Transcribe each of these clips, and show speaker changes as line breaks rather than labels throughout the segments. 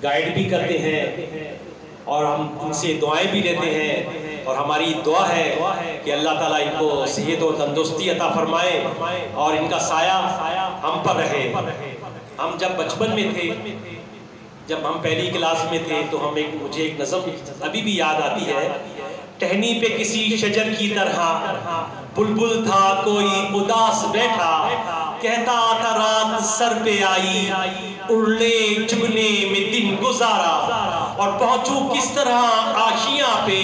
Guide بھی کرتے ہیں اور ہم ان سے دعائیں بھی لیتے ہیں، اور ہماری دعا ہے کہ اللہ تعالیٰ ان کو صحت و تندرستی عطا فرمائے اور ان کا سایہ ہم پر رہے۔ ہم جب بچپن میں تھے، جب ہم پہلی کلاس میں تھے، تو مجھے ایک نظم ابھی بھی یاد آتی ہے۔ ٹہنی پہ کسی شجر کی طرح بلبل تھا کوئی اداس بیٹھا، کہتا تھا رات سر پہ آئی، اڑنے چگنے میں دن گزارا، اور پہنچوں کس طرح آشیاں پہ،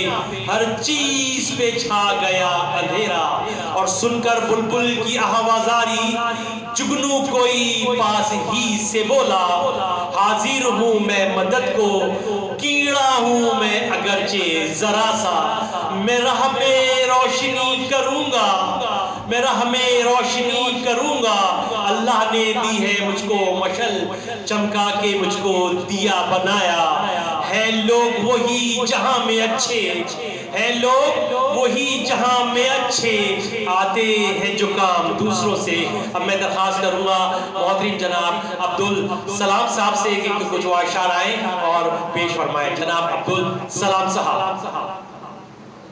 ہر چیز پہ چھا گیا اندھیرا، اور سن کر بلبل کی آوازاری جگنو کوئی پاس ہی سے بولا، حاضر ہوں میں مدد کو، کیڑا ہوں میں اگرچہ ذرا سا، میں راہ میں روشنی کروں گا، میں راہ میں روشنی کروں گا، اللہ نے دی ہے مجھ کو مشل، چمکا کے مجھ کو دیا بنایا، ہے لوگ وہی جہاں میں اچھے، ہے لوگ وہی جہاں میں اچھے، آتے ہیں جو کام دوسروں سے۔ اب میں درخواست کروں گا محترم جناب عبدالسلام صاحب سے کہ کچھ اشعار آئیں اور پیش فرمائیں۔ جناب عبدالسلام صاحب۔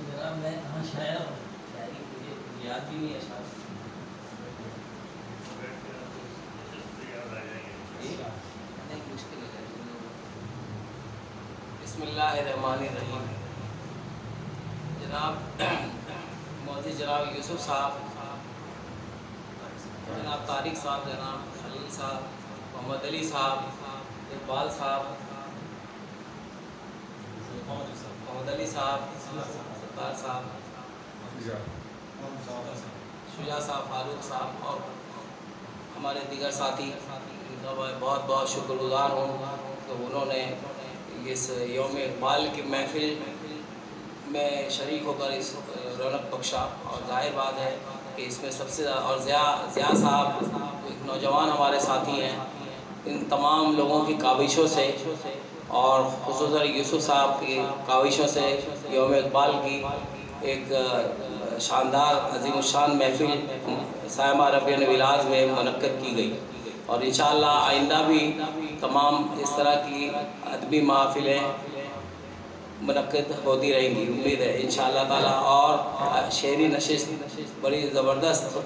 جناب میں کہاں شاعر ہوں، شاعری مجھے یاد بھی نہیں اشعار۔ نہیں مشکل ہے۔ بسم اللہ الرحمن الرحیم۔ جناب معزز جناب یوسف صاحب، جناب طارق صاحب، جناب خلیل صاحب، محمد علی صاحب، اقبال صاحب، محمد علی صاحب، ستار صاحب، شجاع صاحب، فاروق صاحب، اور ہمارے دیگر ساتھی، ان کا میں بہت بہت شکر گزار ہوں کہ انہوں نے اس یوم اقبال کی محفل میں شریک ہو کر اس رونق بخشا، اور ظاہر بات ہے کہ اس میں سب سے اور ضیاء صاحب ایک نوجوان ہمارے ساتھی ہیں، ان تمام لوگوں کی کاوشوں سے اور خصوصاً یوسف صاحب کی کاوشوں سے یوم اقبال کی ایک شاندار عظیم الشان محفل سائمہ ربیع ولاز میں منعقد کی گئی، اور انشاءاللہ آئندہ بھی تمام اس طرح کی ادبی محافلیں منعقد ہوتی رہیں گی، امید ہے انشاءاللہ تعالیٰ۔ اور شعری نشست بڑی زبردست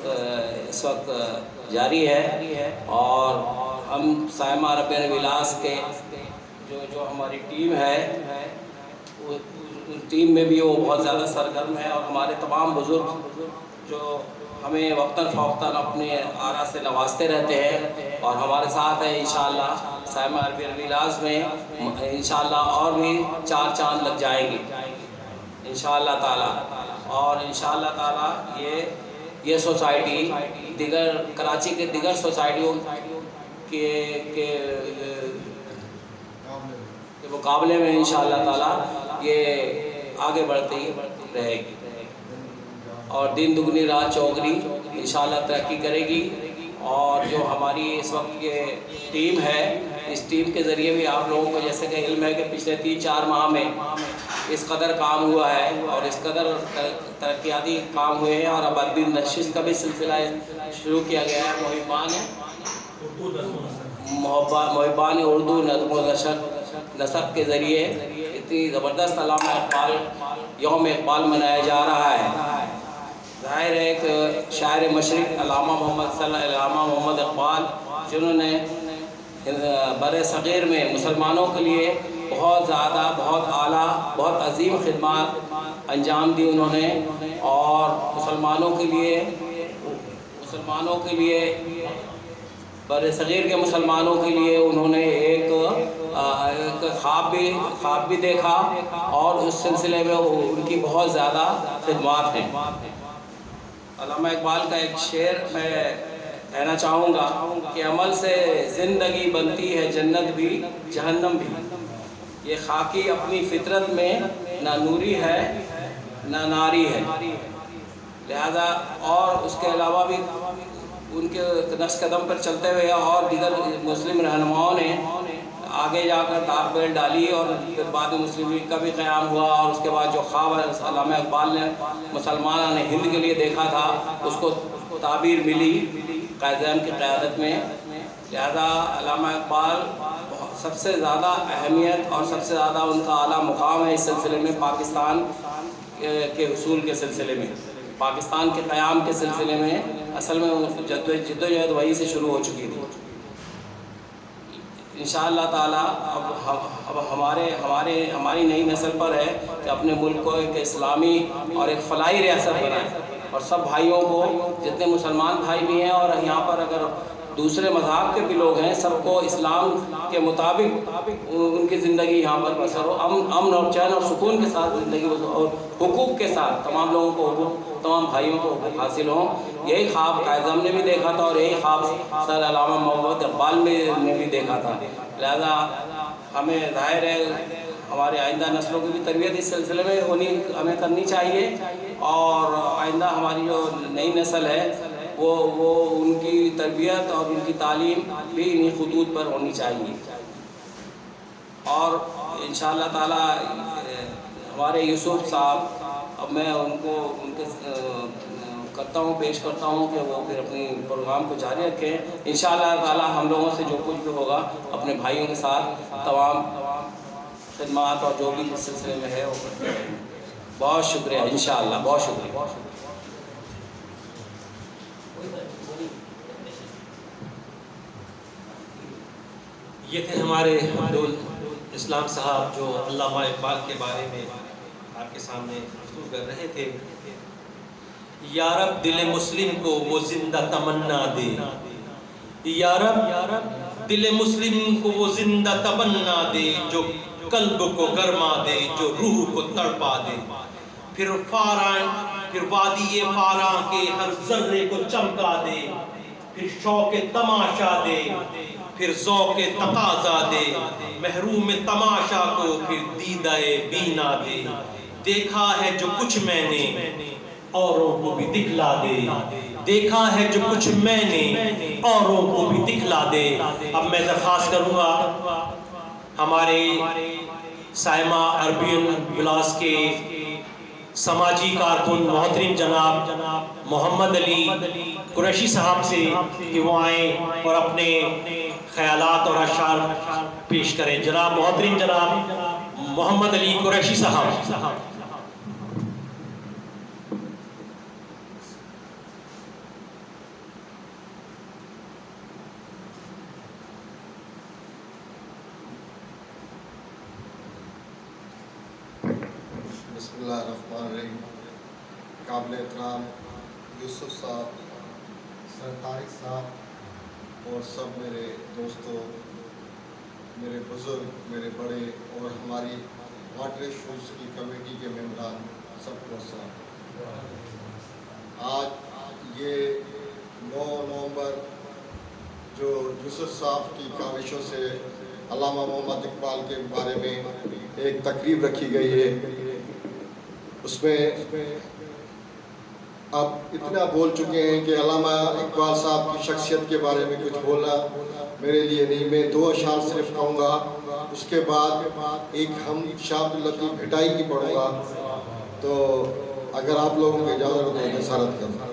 اس وقت جاری ہے، اور ہم سائمہ ربیع ولاز کے جو ہماری ٹیم ہے، اس ٹیم میں بھی وہ بہت زیادہ سرگرم ہے، اور ہمارے تمام بزرگ جو ہمیں وقتاً فوقتاً اپنے آرا سے نوازتے رہتے ہیں اور ہمارے ساتھ ہیں، انشاءاللہ سائمہ ربیع ولاز میں انشاءاللہ اور بھی 4 چاند لگ جائیں گے انشاءاللہ تعالیٰ۔ اور انشاءاللہ تعالیٰ یہ سوسائٹی دیگر کراچی کے دیگر سوسائٹیوں کے مقابلے میں انشاءاللہ تعالیٰ یہ آگے بڑھتی رہے گی، اور دن دگنی رات چوگنی انشاءاللہ ترقی کرے گی۔ اور جو ہماری اس وقت یہ ٹیم ہے، اس ٹیم کے ذریعے بھی آپ لوگوں کو جیسے کہ علم ہے کہ پچھلے 3-4 ماہ میں اس قدر کام ہوا ہے اور اس قدر ترقیاتی کام ہوئے ہیں، اور اب ادبی نشست کا بھی سلسلہ شروع کیا گیا ہے۔ محبان اردو نظم و نثر کے ذریعے اتنی زبردست علامہ اقبال یوم اقبال منایا جا رہا ہے۔ ظاہر ہے کہ شاعر مشرق علامہ محمد اقبال، جنہوں نے بر صغیر میں مسلمانوں کے لیے بہت زیادہ، بہت اعلیٰ، بہت عظیم خدمات انجام دی انہوں نے، اور مسلمانوں کے لیے بر صغیر کے مسلمانوں کے لیے انہوں نے ایک خواب بھی دیکھا، اور اس سلسلے میں ان کی بہت زیادہ خدمات ہیں۔ علامہ اقبال کا ایک شعر میں کہنا چاہوں گا کہ عمل سے زندگی بنتی ہے جنت بھی جہنم بھی، یہ خاکی اپنی فطرت میں نہ نوری ہے نہ ناری ہے، لہذا اور اس کے علاوہ بھی ان کے نقش قدم پر چلتے ہوئے اور دیگر مسلم رہنماؤں نے آگے جا کر دار بیل ڈالی، اور پھر بعد مسلم لیگ کا بھی قیام ہوا، اور اس کے بعد جو خواب علامہ اقبال نے مسلمان ہند کے لیے دیکھا تھا، اس کو تعبیر ملی قائد اعظم کی قیادت میں، لہذا علامہ اقبال سب سے زیادہ اہمیت اور سب سے زیادہ ان کا اعلیٰ مقام ہے اس سلسلے میں، پاکستان کے حصول کے سلسلے میں، پاکستان کے قیام کے سلسلے میں اصل میں جدوجہد وہی سے شروع ہو چکی تھی۔ انشاءاللہ تعالی اب ہماری نئی نسل پر ہے کہ اپنے ملک کو ایک اسلامی اور ایک فلاحی ریاست بنائیں، اور سب بھائیوں کو، جتنے مسلمان بھائی بھی ہیں اور یہاں پر اگر دوسرے مذہب کے بھی لوگ ہیں، سب کو اسلام کے مطابق ان کی زندگی یہاں پر بسر ہو، امن اور چین اور سکون کے ساتھ زندگی بسر اور حقوق کے ساتھ تمام لوگوں کو حقوق، تمام بھائیوں کو حقوق حاصل ہوں۔ یہی خواب قائد اعظم نے بھی دیکھا تھا اور یہی خواب سر علامہ محمد اقبال نے بھی دیکھا تھا۔ لہذا ہمیں ظاہر ہے ہمارے آئندہ نسلوں کی بھی تربیت اس سلسلے میں ہمیں کرنی چاہیے، اور آئندہ ہماری جو نئی نسل ہے وہ ان کی تربیت اور ان کی تعلیم بھی انہی خطوط پر ہونی چاہیے۔ اور انشاءاللہ تعالی ہمارے یوسف صاحب، اب میں ان کے کرتا ہوں، پیش کرتا ہوں کہ وہ پھر اپنی پروگرام کو جاری رکھیں۔ انشاءاللہ تعالی ہم لوگوں سے جو کچھ بھی ہوگا اپنے بھائیوں کے ساتھ تمام خدمات اور جو بھی اس سلسلے میں ہے وہ کرتے ہیں۔ بہت شکریہ، انشاءاللہ بہت شکریہ۔
یہ تھے ہمارے عبدال اسلام صاحب جو علامہ اقبال کے بارے میں آپ کے سامنے گفتگو کر رہے تھے۔ یا رب دل مسلم کو وہ زندہ تمنا دے، یا رب دل مسلم کو وہ زندہ تمنا دے، جو قلب کو گرما دے، جو روح کو تڑپا دے، پھر وادی فاراں کے ہر ذرے کو چمکا دے، پھر شوق تماشا دے، پھر ذوق تقاضا دے، محروم تماشا کو پھر دیدہ بینا دے، دیکھا ہے جو کچھ میں نے اوروں کو بھی دکھلا دے، دیکھا ہے جو کچھ میں نے اوروں کو بھی دکھلا دے۔ اب میں درخواست کروں گا ہمارے سائمہ عربین ولاس کے سماجی کارکن محترم جناب محمد علی قریشی صاحب سے کہ وہ آئیں اور اپنے خیالات اور اشعار پیش کریں۔ جناب محترم جناب محمد علی قریشی صاحب۔
بسم اللہ الرحمن الرحیم۔ قابل احترام یوسف صاحب، سر طارق صاحب اور سب میرے دوستوں، میرے بزرگ، میرے بڑے اور ہماری واٹر ایشوز کی کمیٹی کے ممبران، سب کو السلام۔ آج یہ 9 نومبر جو یوسف صاحب کی کاوشوں سے علامہ محمد اقبال کے بارے میں ایک تقریب رکھی گئی ہے، اس میں اب اتنا بول چکے ہیں کہ علامہ اقبال صاحب کی شخصیت کے بارے میں کچھ بولنا میرے لیے نہیں۔ میں 2 اشعار صرف کہوں گا، اس کے بعد ایک ہم شاہ عبداللطیف بھٹائی کی پڑھوں گا، تو اگر آپ لوگوں کی اجازت ہو تو جسارت کرنا۔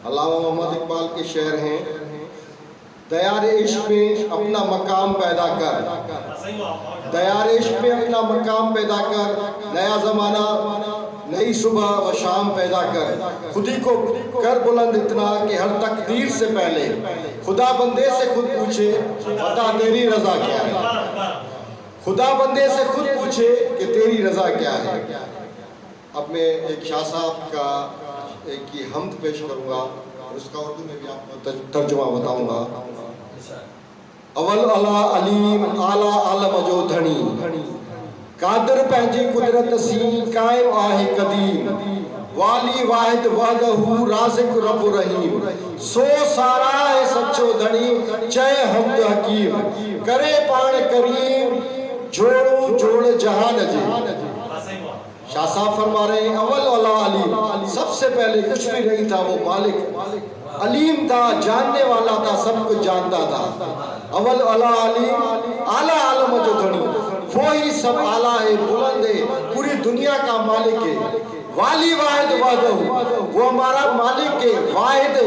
علامہ محمد اقبال کے شعر ہیں: دیار عشق میں اپنا مقام پیدا کر، دیار عشق میں اپنا مقام پیدا کر، نیا زمانہ نئی صبح و شام پیدا کر، خودی کو کر بلند اتنا کہ ہر تقدیر سے پہلے خدا بندے سے خود پوچھے بتا تیری رضا کیا ہے، خدا بندے سے خود پوچھے کہ تیری رضا کیا ہے۔ اب میں ایک شاہ صاحب کا ایک کی حمد پیش کروں گا اور اس کا اردو میں بھی آپ کو ترجمہ بتاؤں گا۔ اول علا علیم اعلیٰ عالم جو دھنی، قادر پہنجی قدرت سی قائم آہ قدیم، والی واحد وحدہ رازق رب رحیم، سو سارا ہے سچو دھنی چے حمد حکیم، کرے پان کریم جوڑو جوڑ جہان جے۔ شاہ صاحب فرما رہے ہیں اول علا علیم، سب سے پہلے کچھ بھی نہیں تھا، وہ مالک علیم تھا، جاننے والا تھا، سب کچھ جانتا تھا۔ اول علا علیم اعلیٰ عالم جو دھنی، وہی سب اعلیٰ ہے، بلند ہے، پوری دنیا کا مالک ہے۔ والی واحد وحدہ، وہ ہمارا مالک ہے، واحد ہے،